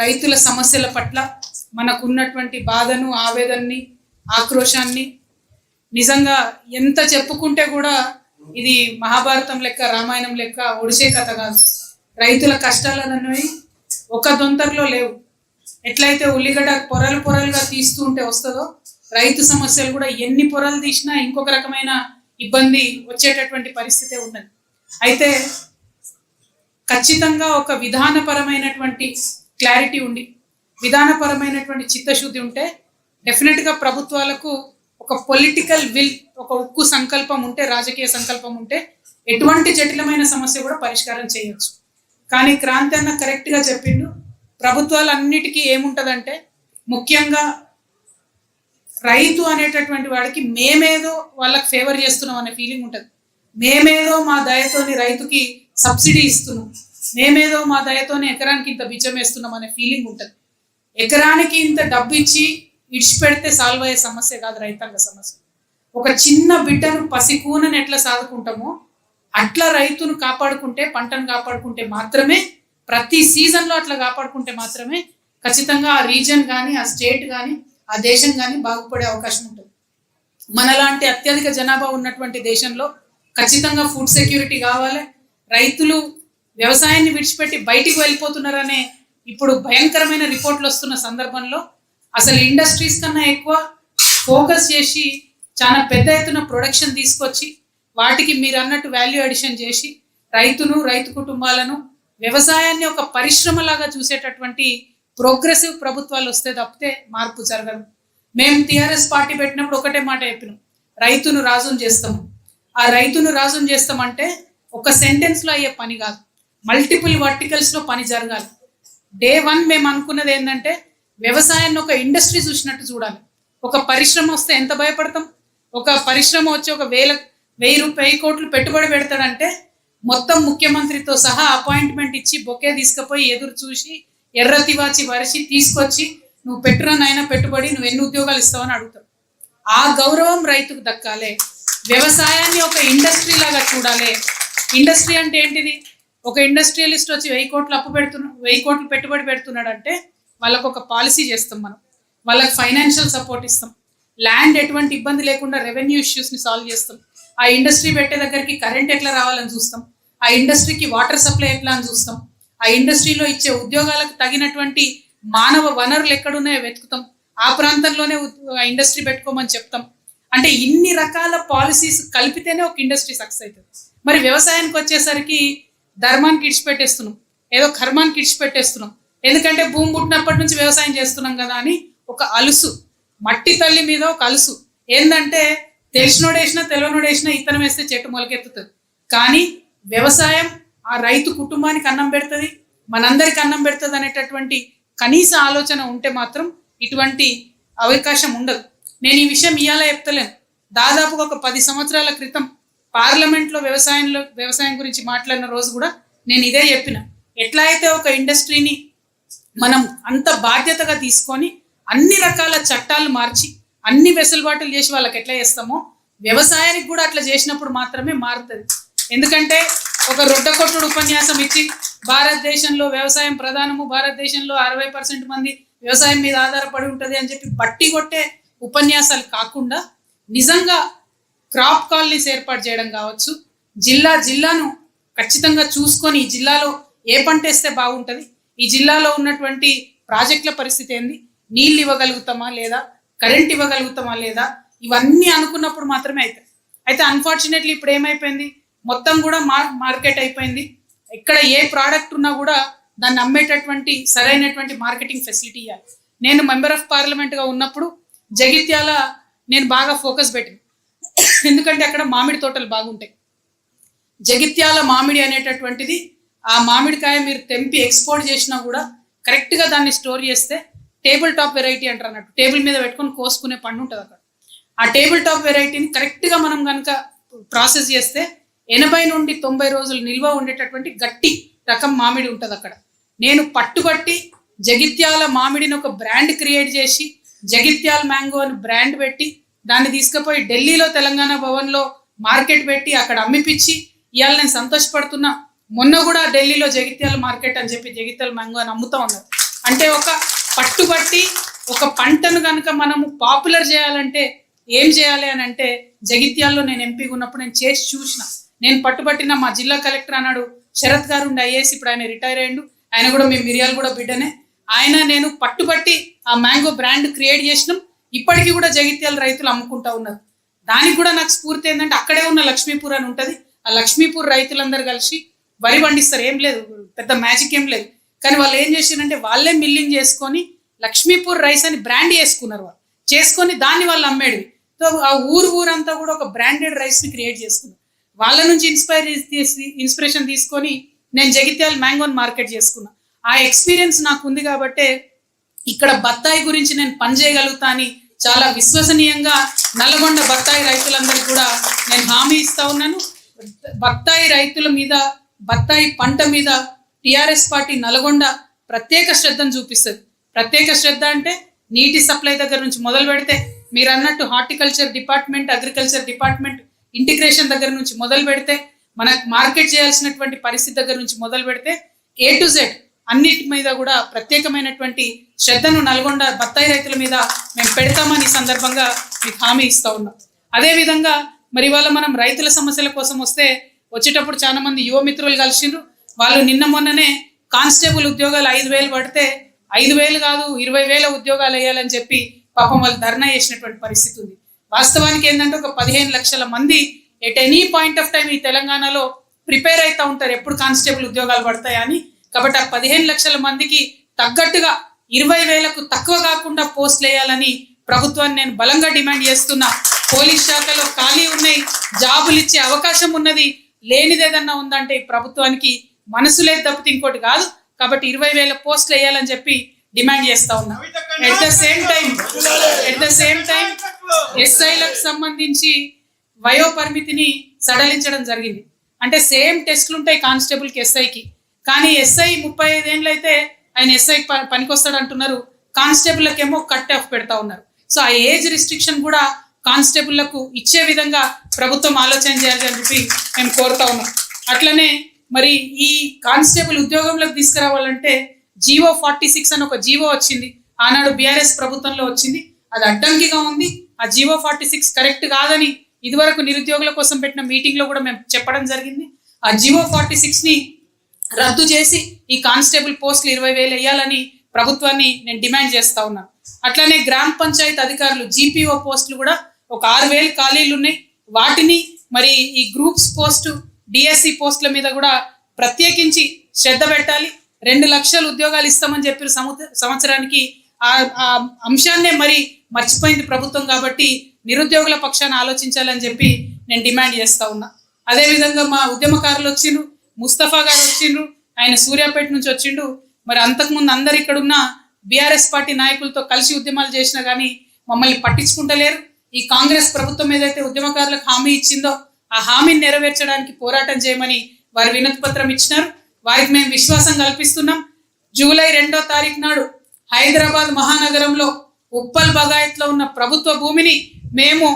రైతుల సమస్యల పట్ల మనకున్నటువంటి బాధను, ఆవేదనని, ఆక్రోశాన్ని నిజంగా ఎంత చెప్పుకుంటే కూడా ఇది మహాభారతం లెక్క, రామాయణం లెక్క ఒడిసే కథ కాదు. రైతుల కష్టాలన్నవి ఒక దొంతరలో లేవు. ఎట్లయితే ఉల్లిగడ్డ పొరలు పొరలుగా తీస్తూ ఉంటే వస్తుందో, రైతు సమస్యలు కూడా ఎన్ని పొరలు తీసినా ఇంకొక రకమైన ఇబ్బంది వచ్చేటటువంటి పరిస్థితే ఉన్నది. అయితే ఖచ్చితంగా ఒక విధానపరమైనటువంటి క్లారిటీ ఉండి, విధానపరమైనటువంటి చిత్తశుద్ధి ఉంటే డెఫినెట్గా ప్రభుత్వాలకు ఒక పొలిటికల్ విల్, ఒక ఉక్కు సంకల్పం ఉంటే, రాజకీయ సంకల్పం ఉంటే ఎటువంటి జటిలమైన సమస్య కూడా పరిష్కారం చేయొచ్చు. కానీ క్రాంతి అన్న కరెక్ట్గా చెప్పిండు, ప్రభుత్వాలన్నిటికీ ఏముంటుందంటే ముఖ్యంగా రైతు అనేటటువంటి వాడికి మేమేదో వాళ్ళకి ఫేవర్ చేస్తున్నాం అనే ఫీలింగ్ ఉంటుంది. మేమేదో మా దయతోని రైతుకి సబ్సిడీ ఇస్తున్నాం, మేమేదో మా దయతోని ఎకరానికి ఇంత బిచ్చం వేస్తున్నాం అనే ఫీలింగ్ ఉంటుంది. ఎకరానికి ఇంత డబ్బు ఇచ్చి ఇడిచిపెడితే సాల్వ్ అయ్యే సమస్య కాదు రైతాంగ సమస్య. ఒక చిన్న బిడ్డను, పసికూనని ఎట్లా సాదుకుంటామో అట్లా రైతును కాపాడుకుంటే, పంటను కాపాడుకుంటే మాత్రమే, ప్రతి సీజన్లో అట్లా కాపాడుకుంటే మాత్రమే ఖచ్చితంగా ఆ రీజన్ కానీ, ఆ స్టేట్ కానీ, ఆ దేశం కానీ బాగుపడే అవకాశం ఉంటుంది. మనలాంటి అత్యధిక జనాభా ఉన్నటువంటి దేశంలో ఖచ్చితంగా ఫుడ్ సెక్యూరిటీ కావాలి. రైతులు వ్యవసాయాన్ని విడిచిపెట్టి బయటికి వెళ్ళిపోతున్నారనే ఇప్పుడు భయంకరమైన రిపోర్ట్లు వస్తున్న సందర్భంలో అసలు ఇండస్ట్రీస్ కన్నా ఎక్కువ ఫోకస్ చేసి చాలా పెద్ద ఎత్తున ప్రొడక్షన్ తీసుకొచ్చి వాటికి మీరు అన్నట్టు వాల్యూ అడిషన్ చేసి రైతును, రైతు కుటుంబాలను, వ్యవసాయాన్ని ఒక పరిశ్రమలాగా చూసేటటువంటి ప్రోగ్రెసివ్ ప్రభుత్వాలు వస్తే తప్పితే మార్పు జరగదు. మేము టీఆర్ఎస్ పార్టీ పెట్టినప్పుడు ఒకటే మాట చెప్పినాం, రైతును రాజును చేస్తాము. ఆ రైతును రాజును చేస్తామంటే ఒక సెంటెన్స్లో అయ్యే పని కాదు, మల్టిపుల్ వర్టికల్స్లో పని జరగాలి. డే 1 మేము అనుకున్నది ఏంటంటే వ్యవసాయాన్ని ఒక ఇండస్ట్రీ చూసినట్టు చూడాలి. ఒక పరిశ్రమ వస్తే ఎంత భయపడతాం? ఒక పరిశ్రమ వచ్చి ఒక 1000 కోట్లు పెట్టుబడి పెడతాడంటే మొత్తం ముఖ్యమంత్రితో సహా అపాయింట్మెంట్ ఇచ్చి బొకే తీసుకుపోయి ఎదురు చూసి ఎర్ర తివాచి వరిచి తీసుకొచ్చి నువ్వు పెట్టురానైనా పెట్టుబడి, నువ్వు ఎన్ని ఉద్యోగాలు ఇస్తావని అడుగుతావు. ఆ గౌరవం రైతుకు దక్కాలి. వ్యవసాయాన్ని ఒక ఇండస్ట్రీ లాగా చూడాలి. ఇండస్ట్రీ అంటే ఏంటిది? ఒక ఇండస్ట్రియలిస్ట్ వచ్చి 1000 కోట్లు అప్పు పెడుతున్నా, 1000 కోట్లు పెట్టుబడి పెడుతున్నాడు అంటే వాళ్ళకు ఒక పాలసీ చేస్తాం, మనం వాళ్ళకి ఫైనాన్షియల్ సపోర్ట్ ఇస్తాం, ల్యాండ్ ఎటువంటి ఇబ్బంది లేకుండా రెవెన్యూ ఇష్యూస్ని సాల్వ్ చేస్తాం, ఆ ఇండస్ట్రీ పెట్టే దగ్గరికి కరెంట్ ఎట్లా రావాలని చూస్తాం, ఆ ఇండస్ట్రీకి వాటర్ సప్లై ఎట్లా అని చూస్తాం, ఆ ఇండస్ట్రీలో ఇచ్చే ఉద్యోగాలకు తగినటువంటి మానవ వనరులు ఎక్కడున్నాయో వెతుకుతాం, ఆ ప్రాంతంలోనే ఇండస్ట్రీ పెట్టుకోమని చెప్తాం. అంటే ఇన్ని రకాల పాలసీస్ కలిపితేనే ఒక ఇండస్ట్రీ సక్సెస్ అవుతుంది. మరి వ్యవసాయానికి వచ్చేసరికి ధర్మానికి ఇడిచిపెట్టేస్తున్నాం, ఏదో కర్మానికి ఇడిచిపెట్టేస్తున్నాం. ఎందుకంటే భూమి పుట్టినప్పటి నుంచి వ్యవసాయం చేస్తున్నాం కదా అని ఒక అలుసు, మట్టి తల్లి మీద ఒక అలుసు. ఏంటంటే తెలిసినోడేసినా తెలియనోడేసినా ఇత్తనం వేస్తే చెట్టు మొలకెత్తుతుంది. కానీ వ్యవసాయం ఆ రైతు కుటుంబానికి అన్నం పెడుతుంది, మనందరికి అన్నం పెడుతుంది అనేటటువంటి కనీస ఆలోచన ఉంటే మాత్రం ఇటువంటి అవకాశం ఉండదు. నేను ఈ విషయం ఇవాళ చెప్తలేను, దాదాపుగా ఒక 10 సంవత్సరాల క్రితం పార్లమెంట్లో వ్యవసాయం గురించి మాట్లాడిన రోజు కూడా నేను ఇదే చెప్పిన. ఎట్లా అయితే ఒక ఇండస్ట్రీని మనం అంత బాధ్యతగా తీసుకొని అన్ని రకాల చట్టాలు మార్చి అన్ని వెసులుబాటులు చేసి వాళ్ళకి ఎట్లా చేస్తామో వ్యవసాయానికి కూడా అట్లా చేసినప్పుడు మాత్రమే మారుతుంది. ఎందుకంటే ఒక రొడ్డకొట్టుడు ఉపన్యాసం ఇచ్చి భారతదేశంలో వ్యవసాయం ప్రధానము, భారతదేశంలో 60% మంది వ్యవసాయం మీద ఆధారపడి ఉంటుంది అని చెప్పి బట్టి కొట్టే ఉపన్యాసాలు కాకుండా నిజంగా క్రాప్ కాలనీస్ ఏర్పాటు చేయడం కావచ్చు, జిల్లాను ఖచ్చితంగా చూసుకొని ఈ జిల్లాలో ఏ పంట వేస్తే బాగుంటుంది, ఈ జిల్లాలో ఉన్నటువంటి ప్రాజెక్టుల పరిస్థితి ఏంది, నీళ్ళు ఇవ్వగలుగుతామా లేదా, కరెంట్ ఇవ్వగలుగుతామా లేదా, ఇవన్నీ అనుకున్నప్పుడు మాత్రమే అవుతాయి. అయితే అన్ఫార్చునేట్లీ ఇప్పుడు ఏమైపోయింది, మొత్తం కూడా మార్కెట్ అయిపోయింది. ఇక్కడ ఏ ప్రోడక్ట్ ఉన్నా కూడా దాన్ని అమ్మేటటువంటి సరైనటువంటి మార్కెటింగ్ ఫెసిలిటీ ఇవ్వాలి. నేను మెంబర్ ఆఫ్ పార్లమెంట్గా ఉన్నప్పుడు జగిత్యాల నేను బాగా ఫోకస్ పెట్టింది, ఎందుకంటే అక్కడ మామిడి తోటలు బాగుంటాయి. జగిత్యాల మామిడి అనేటటువంటిది, ఆ మామిడికాయ మీరు తెంపి ఎక్స్పోర్ట్ చేసినా కూడా కరెక్ట్గా దాన్ని స్టోర్ చేస్తే టేబుల్ టాప్ వెరైటీ అంటారు అన్నట్టు, టేబుల్ మీద పెట్టుకొని కోసుకునే పండు ఉంటుంది అక్కడ. ఆ టేబుల్ టాప్ వెరైటీని కరెక్ట్గా మనం కనుక ప్రాసెస్ చేస్తే 80 నుండి 90 రోజులు నిల్వ ఉండేటటువంటి గట్టి రకం మామిడి ఉంటుంది అక్కడ. నేను పట్టుబట్టి జగిత్యాల మామిడిని ఒక బ్రాండ్ క్రియేట్ చేసి జగిత్యాల మ్యాంగో అని బ్రాండ్ పెట్టి దాన్ని తీసుకుపోయి ఢిల్లీలో తెలంగాణ భవన్లో మార్కెట్ పెట్టి అక్కడ అమ్మిపించి ఇవాళ నేను సంతోషపడుతున్నా. మొన్న కూడా ఢిల్లీలో జగిత్యాల మార్కెట్ అని చెప్పి జగిత్యాల మ్యాంగో అని అమ్ముతా ఉన్నారు. అంటే ఒక పట్టుబట్టి ఒక పంటను కనుక మనము పాపులర్ చేయాలంటే ఏం చేయాలి అని అంటే, జగిత్యాల్లో నేను ఎంపీగా ఉన్నప్పుడు నేను చేసి చూసిన. నేను పట్టుబట్టిన మా జిల్లా కలెక్టర్ అన్నాడు శరత్ గారు ఉండి ఐఏఎస్, ఇప్పుడు ఆయన రిటైర్ అయ్యిండు. ఆయన కూడా మేము మిర్యాల కూడా బిడ్డనే. ఆయన నేను పట్టుబట్టి ఆ మ్యాంగో బ్రాండ్ క్రియేట్ చేసినాం. ఇప్పటికీ కూడా జగిత్యాల రైతులు అమ్ముకుంటా ఉన్నారు. దానికి కూడా నాకు స్ఫూర్తి ఏంటంటే, అక్కడే ఉన్న లక్ష్మీపూర్ అని ఉంటుంది, ఆ లక్ష్మీపూర్ రైతులందరూ కలిసి వరి పండిస్తారు. ఏం లేదు, పెద్ద మ్యాజిక్ ఏం లేదు. కానీ వాళ్ళు ఏం చేశారంటే, వాళ్ళే మిల్లింగ్ చేసుకొని లక్ష్మీపూర్ రైస్ అని బ్రాండ్ చేసుకున్నారు. వాళ్ళు చేసుకొని దాన్ని వాళ్ళు అమ్మేది. సో ఆ ఊరంతా కూడా ఒక బ్రాండెడ్ రైస్ని క్రియేట్ చేసుకున్నారు. వాళ్ళ నుంచి ఇన్స్పిరేషన్ తీసుకొని నేను జగిత్యాల మ్యాంగోని మార్కెట్ చేసుకున్నా. ఆ ఎక్స్పీరియన్స్ నాకు ఉంది కాబట్టి ఇక్కడ బత్తాయి గురించి నేను పనిచేయగలుగుతా అని చాలా విశ్వసనీయంగా నల్లగొండ బత్తాయి రైతులందరికీ కూడా నేను హామీ ఇస్తా ఉన్నాను. బత్తాయి రైతుల మీద, బత్తాయి పంట మీద టిఆర్ఎస్ పార్టీ నల్గొండ ప్రత్యేక శ్రద్ధను చూపిస్తుంది. ప్రత్యేక శ్రద్ధ అంటే నీటి సప్లై దగ్గర నుంచి మొదలు పెడితే, మీరు అన్నట్టు horticulture department, agriculture department integration దగ్గర నుంచి మొదలు పెడితే, మనకు మార్కెట్ చేయాల్సినటువంటి పరిస్థితి దగ్గర నుంచి మొదలు పెడితే A to Z అన్నిటి మీద కూడా ప్రత్యేకమైనటువంటి శ్రద్ధను నల్గొండ బత్తాయి రైతుల మీద మేము పెడతామని ఈ సందర్భంగా మీకు హామీ ఇస్తా ఉన్నాం. అదేవిధంగా మరి ఇవాళ మనం రైతుల సమస్యల కోసం వచ్చేటప్పుడు చాలా మంది యువ మిత్రులు కలిసిండ్రు. వాళ్ళు నిన్న మొన్ననే కానిస్టేబుల్ ఉద్యోగాలు 5,000 పడితే 5,000 కాదు 20,000 ఉద్యోగాలు వేయాలని చెప్పి పాపం వాళ్ళు ధర్నా చేసినటువంటి పరిస్థితి ఉంది. వాస్తవానికి ఏంటంటే, ఒక 15 లక్షల మంది at any point of time ఈ తెలంగాణలో ప్రిపేర్ అవుతూ ఉంటారు ఎప్పుడు కానిస్టేబుల్ ఉద్యోగాలు పడతాయని. కాబట్టి ఆ 15 లక్షల మందికి తగ్గట్టుగా 20,000కు తక్కువ కాకుండా పోస్టులు వేయాలని ప్రభుత్వాన్ని నేను బలంగా డిమాండ్ చేస్తున్నా. పోలీస్ శాఖలో ఖాళీ ఉన్నాయి, జాబులు ఇచ్చే అవకాశం ఉన్నది, లేనిదేదన్నా ఉందంటే ఈ ప్రభుత్వానికి మనసు లేదు తప్పితే ఇంకోటి కాదు. కాబట్టి 20,000 పోస్టులు వేయాలని చెప్పి డిమాండ్ చేస్తా ఉన్నా. ఎట్ ద సేమ్ టైం ఎస్ఐలకు సంబంధించి వయో పరిమితిని సడలించడం జరిగింది. అంటే సేమ్ టెస్టులు ఉంటాయి కానిస్టేబుల్కి, ఎస్ఐకి. కానీ ఎస్ఐ 35 ఏళ్ళు అయితే ఆయన ఎస్ఐ పనికొస్తాడు అంటున్నారు, కానిస్టేబుల్కేమో కట్ ఆఫ్ పెడతా ఉన్నారు. సో ఆ ఏజ్ రిస్ట్రిక్షన్ కూడా కానిస్టేబుల్లకు ఇచ్చే విధంగా ప్రభుత్వం ఆలోచన చేయాలి అని చెప్పి మేము కోరుతా ఉన్నాం. అట్లనే మరి ఈ కానిస్టేబుల్ ఉద్యోగంలోకి తీసుకురావాలంటే జీవో 46 అని ఒక జీవో వచ్చింది, ఆనాడు బీఆర్ఎస్ ప్రభుత్వంలో వచ్చింది. అది అడ్డంకిగా ఉంది. ఆ జీవో 46 కరెక్ట్ కాదని ఇదివరకు నిరుద్యోగుల కోసం పెట్టిన మీటింగ్లో కూడా మేము చెప్పడం జరిగింది. ఆ జీవో 46ని రద్దు చేసి ఈ కానిస్టేబుల్ పోస్టులు 20,000 వేయాలని ప్రభుత్వాన్ని నేను డిమాండ్ చేస్తా ఉన్నాను. అట్లనే గ్రామ పంచాయతీ అధికారులు GPO పోస్టులు కూడా ఒక 6,000 ఖాళీలు ఉన్నాయి. వాటిని మరి ఈ గ్రూప్స్ పోస్టు, DSC పోస్టుల మీద కూడా ప్రత్యేకించి శ్రద్ధ పెట్టాలి. 2 లక్షల ఉద్యోగాలు ఇస్తామని చెప్పి సంవత్సరానికి ఆ అంశాన్నే మరి మర్చిపోయింది ప్రభుత్వం. కాబట్టి నిరుద్యోగుల పక్షాన ఆలోచించాలని చెప్పి నేను డిమాండ్ చేస్తా ఉన్నా. అదేవిధంగా మా ఉద్యమకారులు వచ్చిండ్రు, ముస్తఫా గారు వచ్చిండ్రు, ఆయన సూర్యాపేట నుంచి వచ్చిండు. మరి అంతకుముందు అందరు ఇక్కడ ఉన్న బీఆర్ఎస్ పార్టీ నాయకులతో కలిసి ఉద్యమాలు చేసినా కానీ మమ్మల్ని పట్టించుకుంటలేరు. ఈ కాంగ్రెస్ ప్రభుత్వం ఏదైతే ఉద్యమకారులకు హామీ ఇచ్చిందో ఆ హామీని నెరవేర్చడానికి పోరాటం చేయమని వారు వినతి పత్రం ఇచ్చినారు. వారికి మేము విశ్వాసం కల్పిస్తున్నాం. జూలై 2వ తారీఖు నాడు హైదరాబాద్ మహానగరంలో ఉప్పల్ బగాయత్లో ఉన్న ప్రభుత్వ భూమిని మేము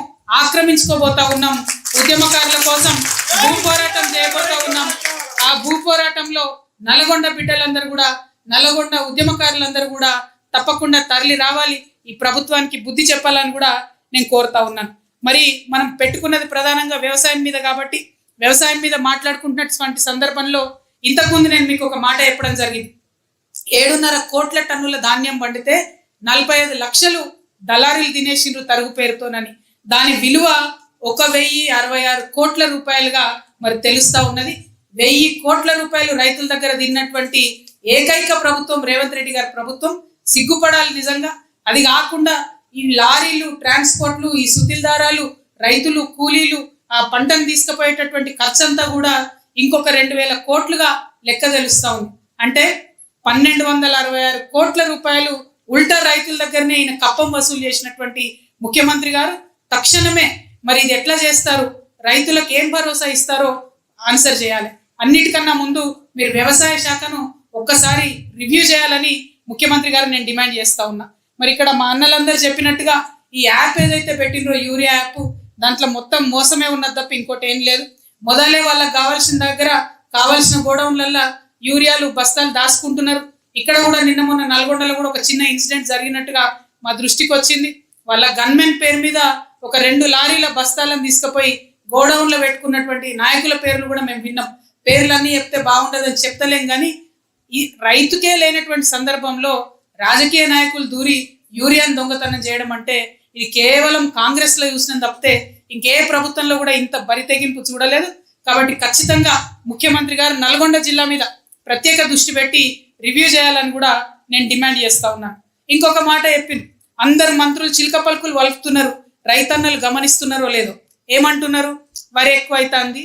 ఆక్రమించుకోబోతా ఉన్నాం. ఉద్యమకారుల కోసం భూ పోరాటం చేయబోతా ఉన్నాం. ఆ భూ పోరాటంలో నల్గొండ బిడ్డలందరూ కూడా, నల్గొండ ఉద్యమకారులందరూ కూడా తప్పకుండా తరలి రావాలి, ఈ ప్రభుత్వానికి బుద్ధి చెప్పాలని కూడా నేను కోరుతా ఉన్నాను. మరి మనం పెట్టుకున్నది ప్రధానంగా వ్యవసాయం మీద కాబట్టి వ్యవసాయం మీద మాట్లాడుకుంటున్నటువంటి సందర్భంలో ఇంతకుముందు నేను మీకు ఒక మాట చెప్పడం జరిగింది. 7.5 కోట్ల టన్నుల ధాన్యం పండితే 45 లక్షలు దళారీలు తినేసిండ్రు తరుగు పేరుతోనని. దాని విలువ 1,066 కోట్ల రూపాయలుగా మరి తెలుస్తా ఉన్నది. 1,000 కోట్ల రూపాయలు రైతుల దగ్గర తిన్నటువంటి ఏకైక ప్రభుత్వం రేవంత్ రెడ్డి గారి ప్రభుత్వం. సిగ్గుపడాలి నిజంగా. అది కాకుండా ఈ లారీలు, ట్రాన్స్పోర్ట్లు, ఈ సుతిల్దారాలు, రైతులు, కూలీలు, ఆ పంటను తీసుకుపోయేటటువంటి ఖర్చంతా కూడా ఇంకొక 2,000 కోట్లుగా లెక్క తెలుస్తా ఉంది. అంటే 1,266 కోట్ల రూపాయలు ఉల్టా రైతుల దగ్గరనే ఈయన కప్పం వసూలు చేసినటువంటి ముఖ్యమంత్రి గారు తక్షణమే మరి ఇది ఎట్లా చేస్తారు, రైతులకు ఏం భరోసా ఇస్తారో ఆన్సర్ చేయాలి. అన్నిటికన్నా ముందు మీరు వ్యవసాయ శాఖను ఒక్కసారి రివ్యూ చేయాలని ముఖ్యమంత్రి గారు నేను డిమాండ్ చేస్తా ఉన్నా. మరి ఇక్కడ మా అన్నలందరూ చెప్పినట్టుగా ఈ యాప్ ఏదైతే పెట్టినరో యూరియా యాప్, దాంట్లో మొత్తం మోసమే ఉన్నది తప్ప ఇంకోటి ఏం లేదు. మొదలే వాళ్ళకి కావాల్సిన దగ్గర కావాల్సిన గోడౌన్లల్లో యూరియాలు బస్తాలు దాచుకుంటున్నారు. ఇక్కడ కూడా నిన్న మొన్న నల్గొండలో కూడా ఒక చిన్న ఇన్సిడెంట్ జరిగినట్టుగా మా దృష్టికి వచ్చింది. వాళ్ళ గన్మెన్ పేరు మీద ఒక 2 లారీల బస్తాలను తీసుకుపోయి గోడౌన్లో పెట్టుకున్నటువంటి నాయకుల పేర్లు కూడా మేము విన్నాం. పేర్లన్నీ చెప్తే బాగుండదని చెప్తలేం, కానీ ఈ రైతుకే లేనటువంటి సందర్భంలో రాజకీయ నాయకులు దూరి యూరియాను దొంగతనం చేయడం అంటే ఇది కేవలం కాంగ్రెస్ లో చూసిన తప్పితే ఇంకే ప్రభుత్వంలో కూడా ఇంత బరి తెగింపు చూడలేదు. కాబట్టి ఖచ్చితంగా ముఖ్యమంత్రి గారు నల్గొండ జిల్లా మీద ప్రత్యేక దృష్టి పెట్టి రివ్యూ చేయాలని కూడా నేను డిమాండ్ చేస్తా ఉన్నాను. ఇంకొక మాట చెప్పింది, అందరు మంత్రులు చిలక పలుకులు వలుపుతున్నారు, రైతన్నలు గమనిస్తున్నారో లేదో. ఏమంటున్నారు? వరి ఎక్కువైతుంది,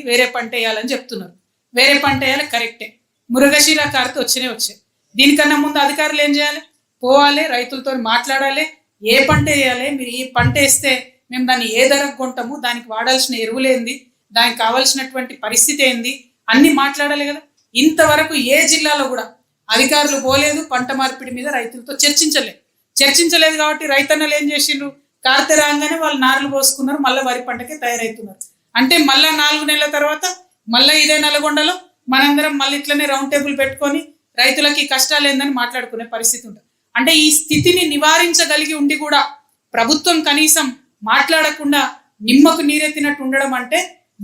వేరే పంట వేయాలని చెప్తున్నారు. వేరే పంట వేయాలి, కరెక్టే. మృగశిర కార్తె వచ్చాయి. దీనికన్నా ముందు అధికారులు ఏం చేయాలి? పోవాలి, రైతులతో మాట్లాడాలి. ఏ పంట వేయాలి, మీరు ఈ పంట వేస్తే మేము దాన్ని ఏ ధరకు కొంటాము, దానికి వాడాల్సిన ఎరువులేంది, దానికి కావాల్సినటువంటి పరిస్థితి ఏంది, అన్ని మాట్లాడాలి కదా. ఇంతవరకు ఏ జిల్లాలో కూడా అధికారులు పోలేదు, పంట మార్పిడి మీద రైతులతో చర్చించలేదు కాబట్టి రైతన్నలు ఏం చేసిండ్రు? కార్తె రాగానే వాళ్ళు నారులు పోసుకున్నారు, మళ్ళీ వరి పంటకే తయారవుతున్నారు. అంటే మళ్ళా 4 నెలల తర్వాత మళ్ళీ ఇదే నల్గొండలో మనందరం మళ్ళీ ఇట్లనే రౌండ్ టేబుల్ పెట్టుకొని రైతులకి కష్టాలు ఏందని మాట్లాడుకునే పరిస్థితి ఉంటుంది. అంటే ఈ స్థితిని నివారించగలిగి ఉండి కూడా ప్రభుత్వం కనీసం మాట్లాడకుండా నిమ్మకు నీరెత్తినట్టు ఉండడం అంటే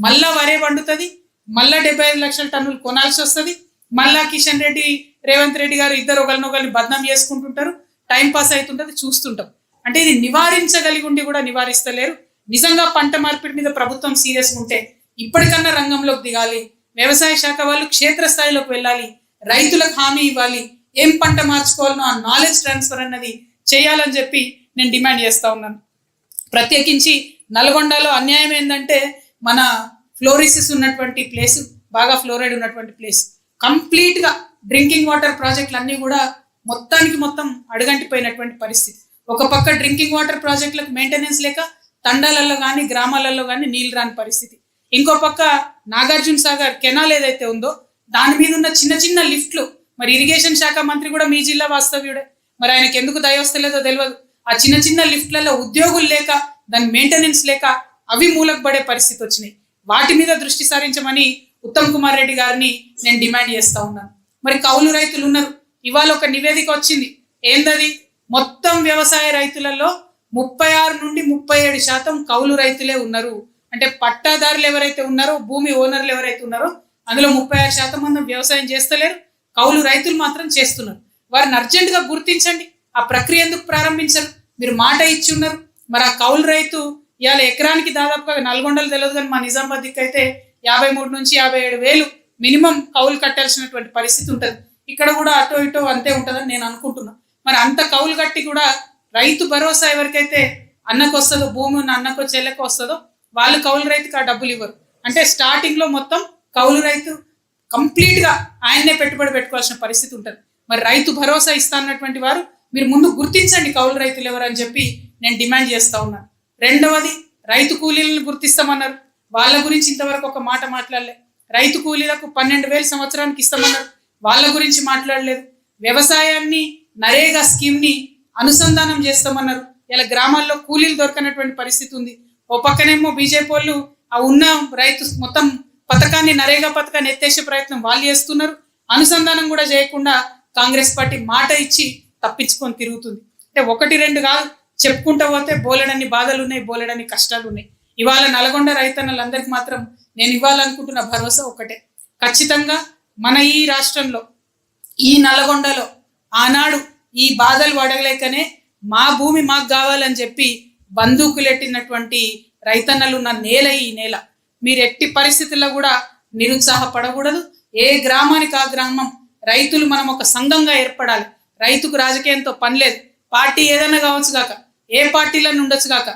మళ్ళా వరే వండుతుంది, మళ్ళా 75 లక్షల టన్నులు కొనాల్సి వస్తుంది, మళ్ళా కిషన్ రెడ్డి రేవంత్ రెడ్డి గారు ఇద్దరు ఒకరినొకరిని బద్నాం చేసుకుంటుంటారు, టైం పాస్ అవుతుంటది, చూస్తుంటాం. అంటే ఇది నివారించగలిగి ఉండి కూడా నివారిస్తలేరు. నిజంగా పంట మార్పిడి మీద ప్రభుత్వం సీరియస్ ఉంటే ఇప్పటికన్నా రంగంలోకి దిగాలి. వ్యవసాయ శాఖ వాళ్ళు క్షేత్రస్థాయిలోకి వెళ్ళాలి, రైతులకు హామీ ఇవ్వాలి, ఏం పంట మార్చుకోవాలనో ఆ నాలెడ్జ్ ట్రాన్స్ఫర్ అన్నది చేయాలని చెప్పి నేను డిమాండ్ చేస్తా ఉన్నాను. ప్రత్యేకించి నల్గొండలో అన్యాయం ఏంటంటే మన ఫ్లోరిసిస్ ఉన్నటువంటి ప్లేస్, బాగా ఫ్లోరైడ్ ఉన్నటువంటి ప్లేస్, కంప్లీట్గా డ్రింకింగ్ వాటర్ ప్రాజెక్టులు అన్నీ కూడా మొత్తం అడుగంటిపోయినటువంటి పరిస్థితి. ఒక పక్క డ్రింకింగ్ వాటర్ ప్రాజెక్టులకు మెయింటెనెన్స్ లేక తండాలలో కానీ గ్రామాలలో కానీ నీళ్ళు రాని పరిస్థితి. ఇంకో పక్క నాగార్జున సాగర్ కెనాల్ ఏదైతే ఉందో దాని మీద ఉన్న చిన్న లిఫ్ట్లు, మరి ఇరిగేషన్ శాఖ మంత్రి కూడా మీ జిల్లా వాస్తవ్యుడే, మరి ఆయనకు ఎందుకు దయ వస్తలేదో తెలియదు. ఆ చిన్న లిఫ్ట్లలో ఉద్యోగులు లేక, దాని మెయింటెనెన్స్ లేక అవి మూలకు పడే పరిస్థితి వచ్చినాయి. వాటి మీద దృష్టి సారించమని ఉత్తమ్ కుమార్ రెడ్డి గారిని నేను డిమాండ్ చేస్తా ఉన్నాను. మరి కౌలు రైతులు ఉన్నారు, ఇవాళ ఒక నివేదిక వచ్చింది. ఏందది? మొత్తం వ్యవసాయ రైతులలో 36 నుండి 37% కౌలు రైతులే ఉన్నారు. అంటే పట్టాదారులు ఎవరైతే ఉన్నారో, భూమి ఓనర్లు ఎవరైతే ఉన్నారో అందులో 36% మంది వ్యవసాయం చేస్తలేరు, కౌలు రైతులు మాత్రం చేస్తున్నారు. వారిని అర్జెంటుగా గుర్తించండి. ఆ ప్రక్రియ ఎందుకు ప్రారంభించరు? మీరు మాట ఇచ్చి ఉన్నారు. మరి ఆ కౌలు రైతు ఇవాళ ఎకరానికి దాదాపుగా నల్గొండలు తెలియదు కానీ మా నిజామాబాద్ దిక్కు అయితే 53 నుంచి 57 వేలు మినిమం కౌలు కట్టాల్సినటువంటి పరిస్థితి ఉంటుంది. ఇక్కడ కూడా అటో ఇటో అంతే ఉంటుందని నేను అనుకుంటున్నా. మరి అంత కౌలు కట్టి కూడా రైతు భరోసా ఎవరికైతే అన్నకు వస్తుందో, భూమి ఉన్న అన్నకో చెల్లెకో వస్తుందో వాళ్ళు కౌలు రైతుకి ఆ డబ్బులు ఇవ్వరు. అంటే స్టార్టింగ్ లో మొత్తం కౌలు రైతు కంప్లీట్ గా ఆయన్నే పెట్టుబడి పెట్టుకోవాల్సిన పరిస్థితి ఉంటుంది. మరి రైతు భరోసా ఇస్తా అన్నటువంటి వారు మీరు ముందు గుర్తించండి కౌలు రైతులు ఎవరు అని చెప్పి నేను డిమాండ్ చేస్తా ఉన్నాను. రెండవది, రైతు కూలీలను గుర్తిస్తామన్నారు, వాళ్ళ గురించి ఇంతవరకు ఒక మాట మాట్లాడలే. రైతు కూలీలకు 12,000 సంవత్సరానికి ఇస్తామన్నారు, వాళ్ళ గురించి మాట్లాడలేదు. వ్యవసాయాన్ని నరేగా స్కీమ్ ని అనుసంధానం చేస్తామన్నారు, ఇలా గ్రామాల్లో కూలీలు దొరకనటువంటి పరిస్థితి ఉంది. ఓ పక్కనేమో బీజేపీ వాళ్ళు ఆ ఉన్న రైతు మొత్తం పథకాన్ని, నరేగా పథకాన్ని ఎత్తేసే ప్రయత్నం వాళ్ళు చేస్తున్నారు. అనుసంధానం కూడా చేయకుండా కాంగ్రెస్ పార్టీ మాట ఇచ్చి తప్పించుకొని తిరుగుతుంది. అంటే 1-2 కాదు, చెప్పుకుంటూ పోతే బోలెడన్ని బాధలు ఉన్నాయి, బోలెడన్ని కష్టాలు ఉన్నాయి. ఇవాళ నల్గొండ రైతన్నలందరికీ మాత్రం నేను ఇవ్వాలనుకుంటున్న భరోసా ఒకటే, ఖచ్చితంగా మన ఈ రాష్ట్రంలో, ఈ నల్గొండలో ఆనాడు ఈ బాధలు పడలేకనే మా భూమి మాకు కావాలని చెప్పి బందూకులెట్టినటువంటి రైతన్నలు ఉన్న నేల ఈ నేల. మీరు ఎట్టి పరిస్థితుల్లో కూడా నిరుత్సాహపడకూడదు. ఏ గ్రామానికి ఆ గ్రామం రైతులు మనం ఒక సంఘంగా ఏర్పడాలి. రైతుకు రాజకీయంతో పని లేదు, పార్టీ ఏదైనా కావచ్చు కాక, ఏ పార్టీలను ఉండొచ్చు కాక,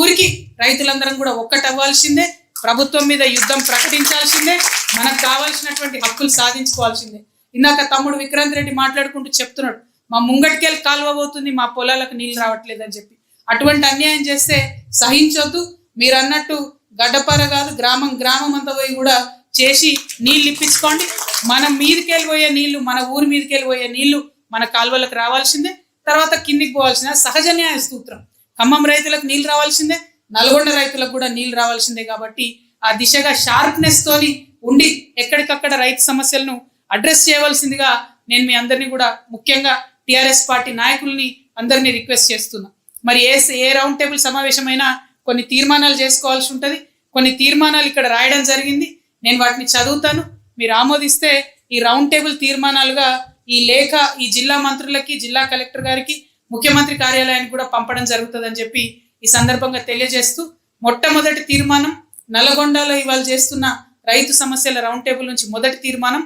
ఊరికి రైతులందరం కూడా ఒక్కటవ్వాల్సిందే, ప్రభుత్వం మీద యుద్ధం ప్రకటించాల్సిందే, మనకు కావాల్సినటువంటి హక్కులు సాధించుకోవాల్సిందే. ఇందాక తమ్ముడు విక్రాంత్ రెడ్డి మాట్లాడుకుంటూ చెప్తున్నాడు, మా ముంగటికెళ్ళి కాలువ పోతుంది, మా పొలాలకు నీళ్ళు రావట్లేదు అని చెప్పి. అటువంటి అన్యాయం చేస్తే సహించొద్దు. మీరు అన్నట్టు గడ్డపార కాదు, గ్రామం అంతా పోయి కూడా చేసి నీళ్ళు ఇప్పించుకోండి. మనం మీదకి వెళ్ళిపోయే నీళ్లు, మన ఊరి మీదకి వెళ్ళిపోయే నీళ్లు మన కాలువలకు రావాల్సిందే, తర్వాత కిందికి పోవాల్సిందే. సహజ న్యాయ సూత్రం. ఖమ్మం రైతులకు నీళ్ళు రావాల్సిందే, నల్గొండ రైతులకు కూడా నీళ్ళు రావాల్సిందే. కాబట్టి ఆ దిశగా షార్ప్నెస్ తోని ఉండి ఎక్కడికక్కడ రైతు సమస్యలను అడ్రస్ చేయవలసిందిగా నేను మీ అందరినీ కూడా ముఖ్యంగా టిఆర్ఎస్ పార్టీ నాయకుల్ని అందరినీ రిక్వెస్ట్ చేస్తున్నా. మరి ఏ రౌండ్ టేబుల్ సమావేశమైనా కొన్ని తీర్మానాలు చేసుకోవాల్సి ఉంటుంది. కొన్ని తీర్మానాలు ఇక్కడ రాయడం జరిగింది. నేను వాటిని చదువుతాను, మీరు ఆమోదిస్తే ఈ రౌండ్ టేబుల్ తీర్మానాలుగా ఈ లేఖ ఈ జిల్లా మంత్రులకి, జిల్లా కలెక్టర్ గారికి, ముఖ్యమంత్రి కార్యాలయానికి కూడా పంపడం జరుగుతుందని చెప్పి ఈ సందర్భంగా తెలియజేస్తూ, మొట్టమొదటి తీర్మానం నల్గొండలో ఇవాళ చేస్తున్న రైతు సమస్యల రౌండ్ టేబుల్ నుంచి మొదటి తీర్మానం,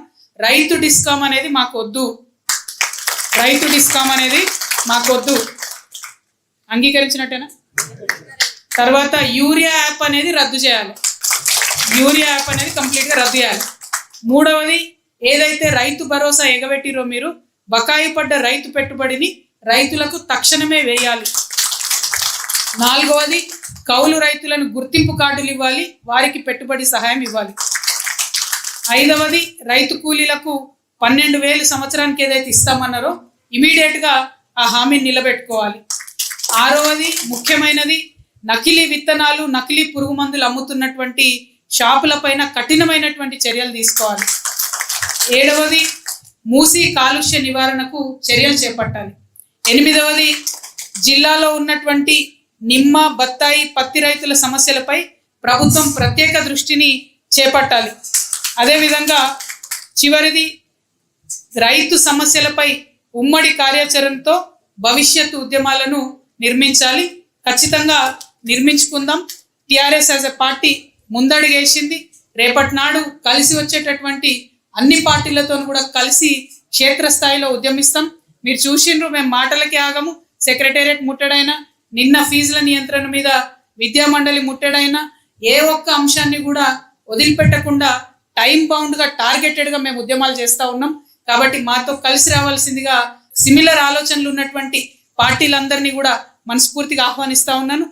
రైతు డిస్కామ్ అనేది మాకు వద్దు. రైతు డిస్కామ్ అనేది మాకు వద్దు. అంగీకరించినట్టేనా? తర్వాత యూరియా యాప్ అనేది రద్దు చేయాలి. యూరియా యాప్ అనేది కంప్లీట్గా రద్దు చేయాలి. మూడవది, ఏదైతే రైతు భరోసా ఎగబెట్టిరో మీరు, బకాయి పడ్డ రైతు పెట్టుబడిని రైతులకు తక్షణమే వేయాలి. నాలుగవది, కౌలు రైతులను గుర్తింపు కార్డులు ఇవ్వాలి, వారికి పెట్టుబడి సహాయం ఇవ్వాలి. ఐదవది, రైతు కూలీలకు 12,000 సంవత్సరానికి ఏదైతే ఇస్తామన్నారో ఇమీడియట్గా ఆ హామీని నిలబెట్టుకోవాలి. ఆరవది, ముఖ్యమైనది, నకిలీ విత్తనాలు, నకిలీ పురుగు మందులు అమ్ముతున్నటువంటి షాపులపైన కఠినమైనటువంటి చర్యలు తీసుకోవాలి. ఏడవది, మూసీ కాలుష్య నివారణకు చర్యలు చేపట్టాలి. ఎనిమిదవది, జిల్లాలో ఉన్నటువంటి నిమ్మ, బత్తాయి, పత్తి రైతుల సమస్యలపై ప్రభుత్వం ప్రత్యేక దృష్టిని చేపట్టాలి. అదేవిధంగా చివరిది, రైతు సమస్యలపై ఉమ్మడి కార్యాచరణతో భవిష్యత్తు ఉద్యమాలను నిర్మించాలి. ఖచ్చితంగా నిర్మించుకుందాం. టిఆర్ఎస్ యాజ్ ఎ పార్టీ ముందడుగేసింది. రేపటి నాడు కలిసి వచ్చేటటువంటి అన్ని పార్టీలతో కూడా కలిసి క్షేత్రస్థాయిలో ఉద్యమిస్తాం. మీరు చూసిండ్రు, మేము మాటలకి ఆగము. సెక్రటేరియట్ ముట్టడైనా, నిన్న ఫీజుల నియంత్రణ మీద విద్యామండలి ముట్టడైనా, ఏ ఒక్క అంశాన్ని కూడా వదిలిపెట్టకుండా టైం బౌండ్గా, టార్గెటెడ్గా మేము ఉద్యమాలు చేస్తూ ఉన్నాం. కాబట్టి మాతో కలిసి రావాల్సిందిగా సిమిలర్ ఆలోచనలు ఉన్నటువంటి పార్టీలందరినీ కూడా మనస్ఫూర్తిగా ఆహ్వానిస్తా ఉన్నాను.